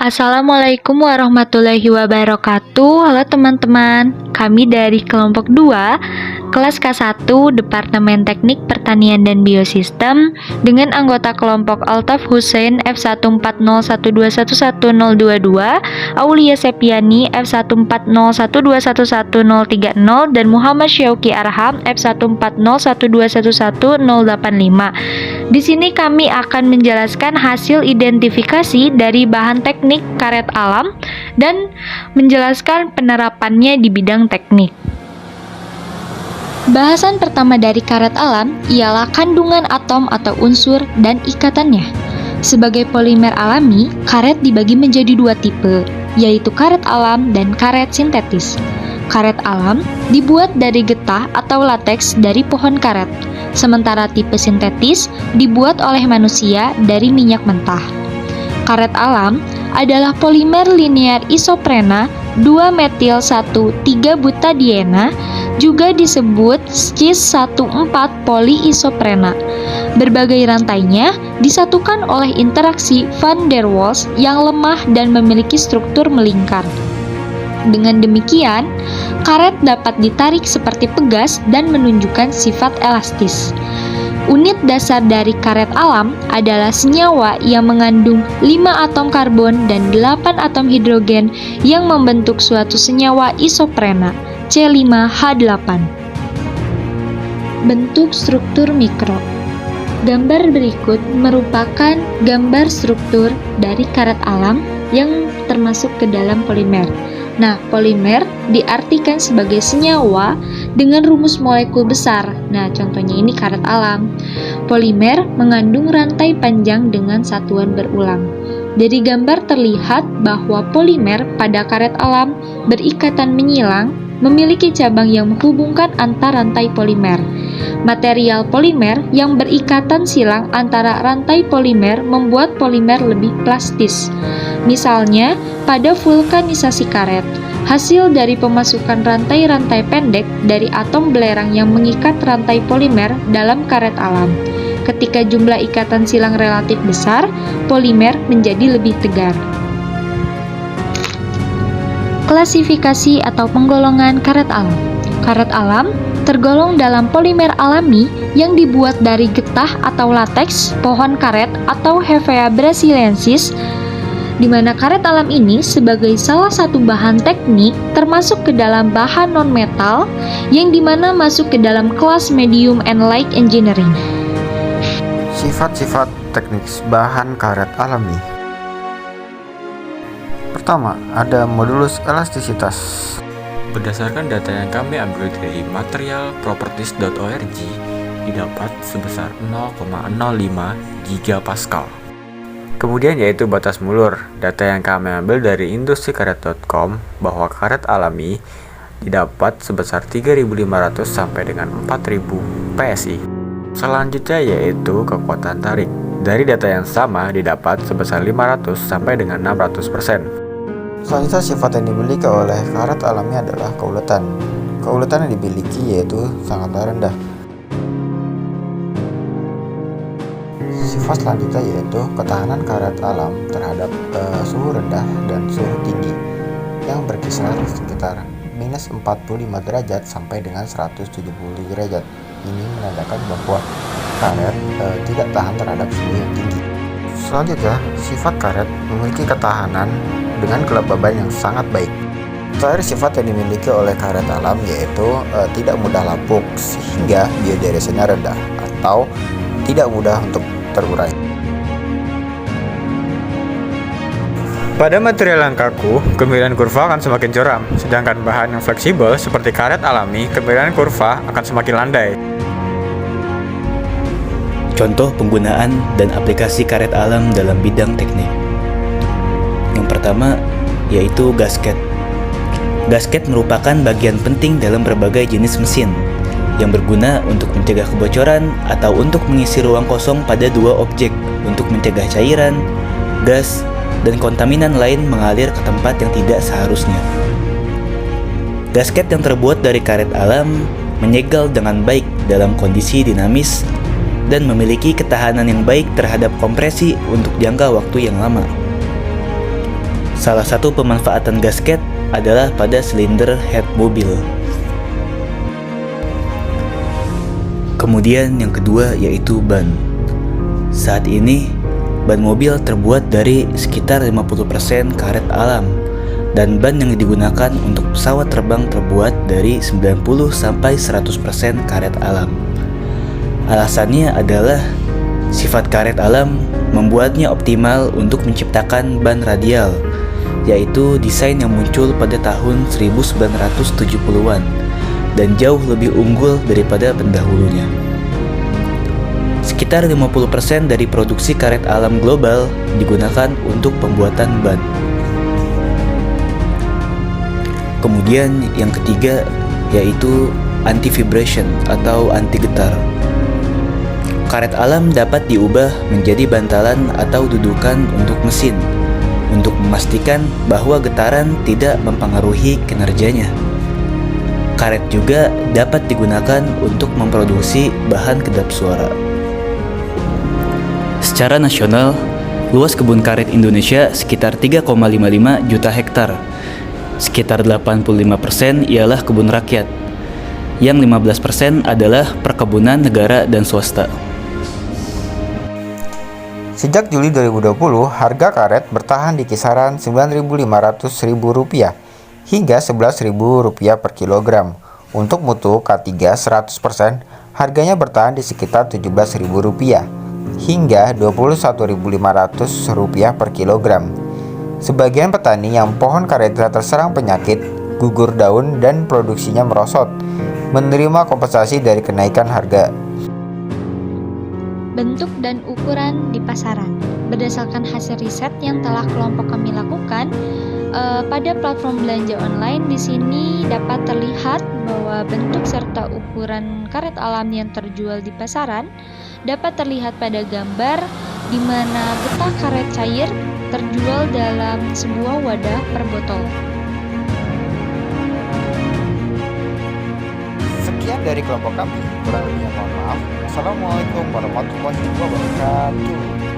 Assalamualaikum warahmatullahi wabarakatuh. Halo teman-teman, kami dari kelompok 2 kelas K1 Departemen Teknik Pertanian dan Biosistem dengan anggota kelompok Altaf Hussein F14012111022, Aulia Sepiani F14012111030 dan Muhammad Syauki Arham F14012111085. Di sini kami akan menjelaskan hasil identifikasi dari bahan teknik karet alam dan menjelaskan penerapannya di bidang teknik. Bahasan pertama dari karet alam ialah kandungan atom atau unsur dan ikatannya. Sebagai polimer alami, karet dibagi menjadi dua tipe, yaitu karet alam dan karet sintetis. Karet alam dibuat dari getah atau lateks dari pohon karet, sementara tipe sintetis dibuat oleh manusia dari minyak mentah. Karet alam adalah polimer linear isoprena 2-metil-1,3-butadiena, juga disebut cis-1,4 polyisoprena. Berbagai rantainya disatukan oleh interaksi van der Waals yang lemah dan memiliki struktur melingkar. Dengan demikian, karet dapat ditarik seperti pegas dan menunjukkan sifat elastis. Unit dasar dari karet alam adalah senyawa yang mengandung 5 atom karbon dan 8 atom hidrogen yang membentuk suatu senyawa isoprena, C5H8. Bentuk struktur mikro. Gambar berikut merupakan gambar struktur dari karet alam yang termasuk ke dalam polimer. Nah, polimer diartikan sebagai senyawa dengan rumus molekul besar. Nah, contohnya ini karet alam. Polimer mengandung rantai panjang dengan satuan berulang. Dari gambar terlihat bahwa polimer pada karet alam berikatan menyilang, memiliki cabang yang menghubungkan antar rantai polimer. Material polimer yang berikatan silang antara rantai polimer membuat polimer lebih plastis. Misalnya, pada vulkanisasi karet, hasil dari pemasukan rantai-rantai pendek dari atom belerang yang mengikat rantai polimer dalam karet alam. Ketika jumlah ikatan silang relatif besar, polimer menjadi lebih tegar. Klasifikasi atau penggolongan karet alam. Karet alam tergolong dalam polimer alami yang dibuat dari getah atau lateks, pohon karet atau Hevea brasiliensis, di mana karet alam ini sebagai salah satu bahan teknik termasuk ke dalam bahan non-metal yang dimana masuk ke dalam kelas medium and light engineering. Sifat-sifat teknis bahan karet alami. Pertama, ada modulus elastisitas. Berdasarkan data yang kami ambil dari materialproperties.org, didapat sebesar 0,05 gigapascal. Kemudian yaitu batas mulur. Data yang kami ambil dari industrikaret.com bahwa karet alami didapat sebesar 3.500 sampai dengan 4.000 PSI. Selanjutnya yaitu kekuatan tarik. Dari data yang sama didapat sebesar 500 sampai dengan 600%. Selanjutnya sifat yang dimiliki oleh karet alami adalah keuletan. Keuletan yang dimiliki yaitu sangatlah rendah. Sifat selanjutnya yaitu ketahanan karet alam terhadap suhu rendah dan suhu tinggi yang berkisar sekitar minus 45 derajat sampai dengan 170 derajat. Ini menandakan bahwa karet tidak tahan terhadap suhu yang tinggi. Selanjutnya, sifat karet memiliki ketahanan dengan kelembaban yang sangat baik. Terakhir, sifat yang dimiliki oleh karet alam yaitu tidak mudah lapuk sehingga biodiresenya rendah atau tidak mudah untuk terurai. Pada material yang kaku, kemiringan kurva akan semakin curam, sedangkan bahan yang fleksibel seperti karet alami, kemiringan kurva akan semakin landai. Contoh penggunaan dan aplikasi karet alam dalam bidang teknik. Yang pertama yaitu gasket. Gasket merupakan bagian penting dalam berbagai jenis mesin yang berguna untuk mencegah kebocoran atau untuk mengisi ruang kosong pada dua objek untuk mencegah cairan, gas, dan kontaminan lain mengalir ke tempat yang tidak seharusnya. Gasket yang terbuat dari karet alam menyegel dengan baik dalam kondisi dinamis dan memiliki ketahanan yang baik terhadap kompresi untuk jangka waktu yang lama. Salah satu pemanfaatan gasket adalah pada silinder head mobil. Kemudian yang kedua yaitu ban. Saat ini, ban mobil terbuat dari sekitar 50% karet alam, dan ban yang digunakan untuk pesawat terbang terbuat dari 90-100% karet alam. Alasannya adalah sifat karet alam membuatnya optimal untuk menciptakan ban radial, yaitu desain yang muncul pada tahun 1970-an dan jauh lebih unggul daripada pendahulunya. Sekitar 50% dari produksi karet alam global digunakan untuk pembuatan ban. Kemudian yang ketiga yaitu anti-vibration atau anti getar. Karet alam dapat diubah menjadi bantalan atau dudukan untuk mesin untuk memastikan bahwa getaran tidak mempengaruhi kinerjanya. Karet juga dapat digunakan untuk memproduksi bahan kedap suara. Secara nasional, luas kebun karet Indonesia sekitar 3,55 juta hektar. Sekitar 85% ialah kebun rakyat, yang 15% adalah perkebunan negara dan swasta. Sejak Juli 2020, harga karet bertahan di kisaran Rp9.500.000 hingga Rp11.000 per kilogram. Untuk mutu K3 100%, harganya bertahan di sekitar Rp17.000 hingga Rp21.500 per kilogram. Sebagian petani yang pohon karetnya terserang penyakit, gugur daun, dan produksinya merosot, menerima kompensasi dari kenaikan harga. Bentuk dan ukuran di pasaran. Berdasarkan hasil riset yang telah kelompok kami lakukan pada platform belanja online, di sini dapat terlihat bahwa bentuk serta ukuran karet alam yang terjual di pasaran dapat terlihat pada gambar di mana getah karet cair terjual dalam sebuah wadah per botol. Sekian dari kelompok kami, kurang lebihnya mohon maaf. Wassalamualaikum warahmatullahi wabarakatuh.